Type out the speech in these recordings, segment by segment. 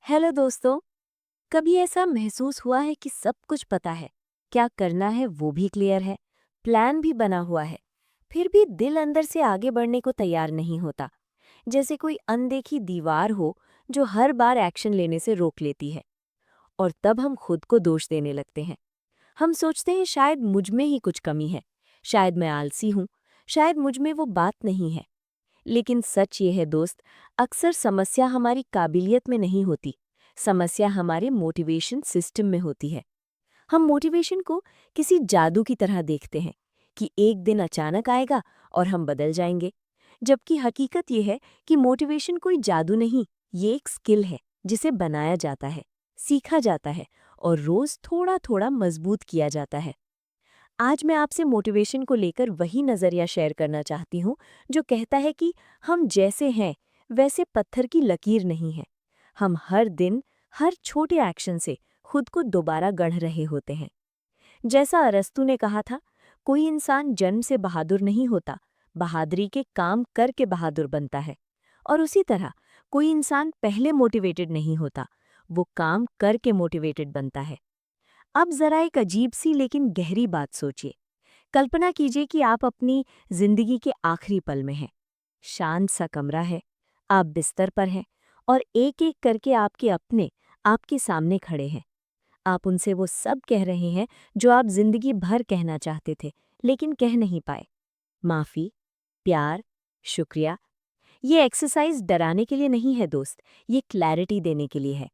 Hello दोस्तों। कभी ऐसा महसूस हुआ है कि सब कुछ पता है, क्या करना है वो भी क्लियर है, प्लान भी बना हुआ है, फिर भी दिल अंदर से आगे बढ़ने को तैयार नहीं होता। जैसे कोई अनदेखी दीवार हो जो हर बार एक्शन लेने से रोक लेती है। और तब हम खुद को दोष देने लगते हैं। हम सोचते हैं शायद मुझ में ही कुछ कमी है, शायद मैं आलसी हूँ, शायद मुझ में वो बात नहीं है। लेकिन सच ये है दोस्त, अक्सर समस्या हमारी काबिलियत में नहीं होती, समस्या हमारे मोटिवेशन सिस्टम में होती है। हम मोटिवेशन को किसी जादू की तरह देखते हैं कि एक दिन अचानक आएगा और हम बदल जाएंगे। जबकि हकीकत यह है कि मोटिवेशन कोई जादू नहीं, ये एक स्किल है जिसे बनाया जाता है, सीखा जाता है और रोज थोड़ा थोड़ा मजबूत किया जाता है। आज मैं आपसे मोटिवेशन को लेकर वही नज़रिया शेयर करना चाहती हूँ जो कहता है कि हम जैसे हैं वैसे पत्थर की लकीर नहीं है। हम हर दिन हर छोटे एक्शन से खुद को दोबारा गढ़ रहे होते हैं। जैसा अरस्तू ने कहा था, कोई इंसान जन्म से बहादुर नहीं होता, बहादुरी के काम करके बहादुर बनता है। और उसी तरह कोई इंसान पहले मोटिवेटेड नहीं होता, वो काम करके मोटिवेटेड बनता है। अब जरा एक अजीब सी लेकिन गहरी बात सोचिए। कल्पना कीजिए कि आप अपनी जिंदगी के आखिरी पल में हैं। शांत सा कमरा है, आप बिस्तर पर हैं और एक एक करके आपके अपने आपके सामने खड़े हैं। आप उनसे वो सब कह रहे हैं जो आप जिंदगी भर कहना चाहते थे लेकिन कह नहीं पाए। माफी, प्यार, शुक्रिया। ये एक्सरसाइज डराने के लिए नहीं है दोस्त, ये क्लैरिटी देने के लिए है।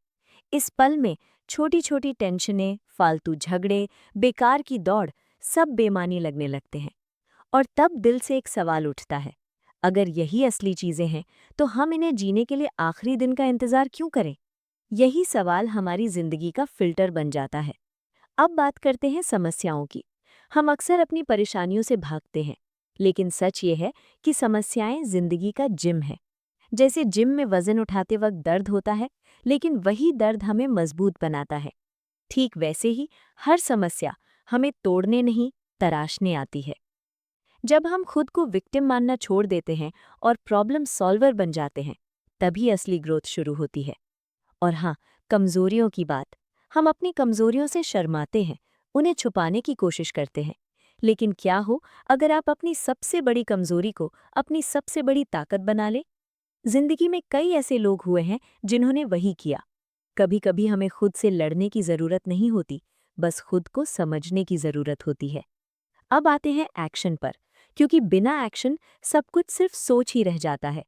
इस पल में छोटी छोटी टेंशनें, फालतू झगड़े, बेकार की दौड़, सब बेमानी लगने लगते हैं। और तब दिल से एक सवाल उठता है, अगर यही असली चीजें हैं तो हम इन्हें जीने के लिए आखिरी दिन का इंतजार क्यों करें? यही सवाल हमारी जिंदगी का फिल्टर बन जाता है। अब बात करते हैं समस्याओं की। हम अक्सर अपनी परेशानियों से भागते हैं, लेकिन सच ये है कि समस्याएं जिंदगी का जिम है। जैसे जिम में वजन उठाते वक्त दर्द होता है, लेकिन वही दर्द हमें मजबूत बनाता है। ठीक वैसे ही हर समस्या हमें तोड़ने नहीं, तराशने आती है। जब हम खुद को विक्टिम मानना छोड़ देते हैं और प्रॉब्लम सॉल्वर बन जाते हैं, तभी असली ग्रोथ शुरू होती है। और हाँ, कमजोरियों की बात। हम अपनी कमजोरियों से शर्माते हैं, उन्हें छुपाने की कोशिश करते हैं। लेकिन क्या हो अगर आप अपनी सबसे बड़ी कमजोरी को अपनी सबसे बड़ी ताकत बना ले? जिंदगी में कई ऐसे लोग हुए हैं जिन्होंने वही किया। कभी कभी हमें खुद से लड़ने की जरूरत नहीं होती, बस खुद को समझने की जरूरत होती है। अब आते हैं एक्शन पर, क्योंकि बिना एक्शन सब कुछ सिर्फ सोच ही रह जाता है।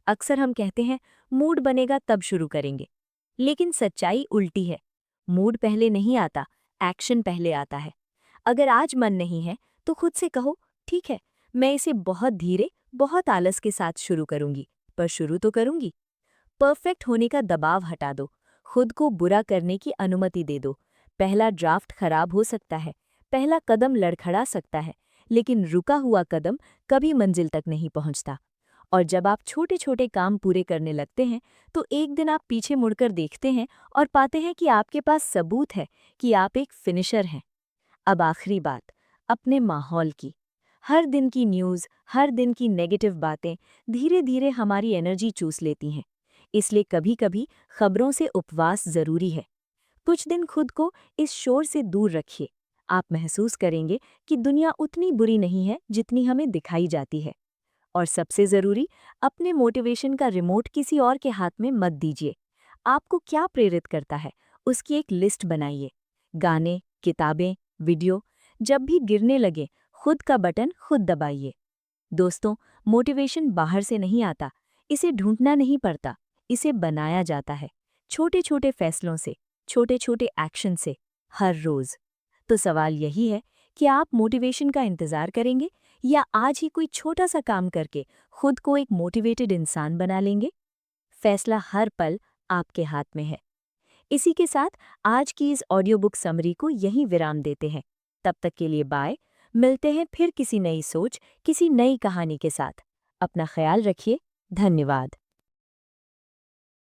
अक्सर हम कहते हैं मूड बनेगा तब शुरू करेंगे, लेकिन सच्चाई उल्टी है। मूड पहले नहीं आता, एक्शन पहले आता है। अगर आज मन नहीं है तो खुद से कहो, ठीक है, मैं इसे बहुत धीरे, बहुत आलस के साथ शुरू करूंगी, पर शुरू तो करूंगी। परफेक्ट होने का दबाव हटा दो, खुद को बुरा करने की अनुमति दे दो। पहला ड्राफ्ट खराब हो सकता है, पहला कदम लड़खड़ा सकता है, लेकिन रुका हुआ कदम कभी मंजिल तक नहीं पहुंचता। और जब आप छोटे छोटे काम पूरे करने लगते हैं, तो एक दिन आप पीछे मुड़कर देखते हैं और पाते हैं कि आपके पास सबूत है कि आप एक फिनिशर हैं। अब आखिरी बात, अपने माहौल की। हर दिन की न्यूज़, हर दिन की नेगेटिव बातें धीरे धीरे हमारी एनर्जी चूस लेती हैं। इसलिए कभी कभी खबरों से उपवास जरूरी है। कुछ दिन खुद को इस शोर से दूर रखिए। आप महसूस करेंगे कि दुनिया उतनी बुरी नहीं है जितनी हमें दिखाई जाती है। और सबसे जरूरी, अपने मोटिवेशन का रिमोट किसी और के हाथ में मत दीजिए। आपको क्या प्रेरित करता है, उसकी एक लिस्ट बनाइए। गाने, किताबें, वीडियो, जब भी गिरने लगे, खुद का बटन खुद दबाइए। दोस्तों, मोटिवेशन बाहर से नहीं आता, इसे ढूंढना नहीं पड़ता, इसे बनाया जाता है। छोटे छोटे फैसलों से, छोटे छोटे एक्शन से, हर रोज। तो सवाल यही है कि आप मोटिवेशन का इंतजार करेंगे या आज ही कोई छोटा सा काम करके खुद को एक मोटिवेटेड इंसान बना लेंगे? फैसला हर पल आपके हाथ में है। इसी के साथ आज की इस ऑडियो बुक समरी को यहीं विराम देते हैं। तब तक के लिए बाय। मिलते हैं फिर किसी नई सोच, किसी नई कहानी के साथ। अपना ख्याल रखिए। धन्यवाद।